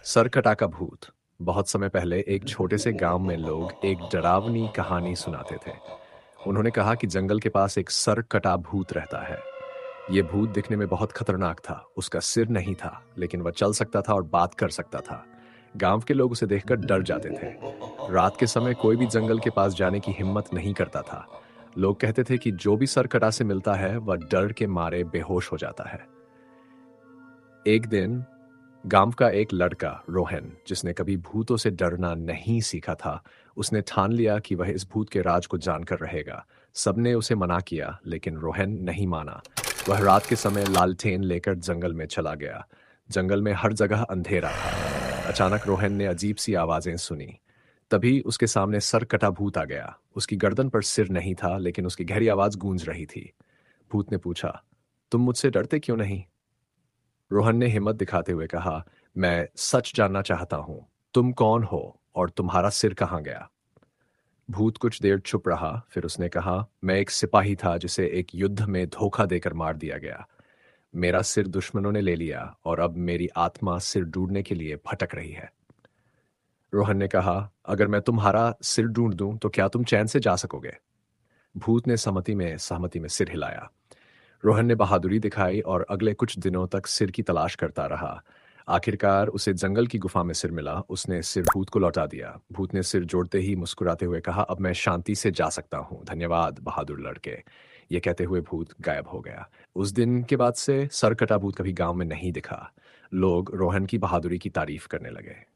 सरकटा का भूत। बहुत समय पहले एक छोटे से गांव में लोग एक डरावनी कहानी सुनाते थे। उन्होंने कहा कि जंगल के पास एक सरकटा भूत रहता है। ये भूत दिखने में बहुत खतरनाक था। उसका सिर नहीं था, लेकिन वह चल सकता था और बात कर सकता था। गांव के लोग उसे देखकर डर जाते थे। रात के समय कोई भी जंगल के पास जाने की हिम्मत नहीं करता था। लोग कहते थे कि जो भी सरकटा से मिलता है वह डर के मारे बेहोश हो जाता है। एक दिन गांव का एक लड़का रोहन, जिसने कभी भूतों से डरना नहीं सीखा था, उसने ठान लिया कि वह इस भूत के राज को जानकर रहेगा। सबने उसे मना किया, लेकिन रोहन नहीं माना। वह रात के समय लालटेन लेकर जंगल में चला गया। जंगल में हर जगह अंधेरा था। अचानक रोहन ने अजीब सी आवाजें सुनी। तभी उसके सामने सरकटा भूत आ गया। उसकी गर्दन पर सिर नहीं था, लेकिन उसकी गहरी आवाज गूंज रही थी। भूत ने पूछा, तुम मुझसे डरते क्यों नहीं? रोहन ने हिम्मत दिखाते हुए कहा, मैं सच जानना चाहता हूं। तुम कौन हो और तुम्हारा सिर कहाँ गया? भूत कुछ देर चुप रहा, फिर उसने कहा, मैं एक सिपाही था जिसे एक युद्ध में धोखा देकर मार दिया गया। मेरा सिर दुश्मनों ने ले लिया और अब मेरी आत्मा सिर ढूंढने के लिए भटक रही है। रोहन ने कहा, अगर मैं तुम्हारा सिर ढूंढ दूं तो क्या तुम चैन से जा सकोगे? भूत ने सहमति में सिर हिलाया। रोहन ने बहादुरी दिखाई और अगले कुछ दिनों तक सिर की तलाश करता रहा। आखिरकार उसे जंगल की गुफा में सिर मिला। उसने सिर भूत को लौटा दिया। भूत ने सिर जोड़ते ही मुस्कुराते हुए कहा, अब मैं शांति से जा सकता हूँ। धन्यवाद बहादुर लड़के। ये कहते हुए भूत गायब हो गया। उस दिन के बाद से सरकटा भूत कभी गांव में नहीं दिखा। लोग रोहन की बहादुरी की तारीफ करने लगे।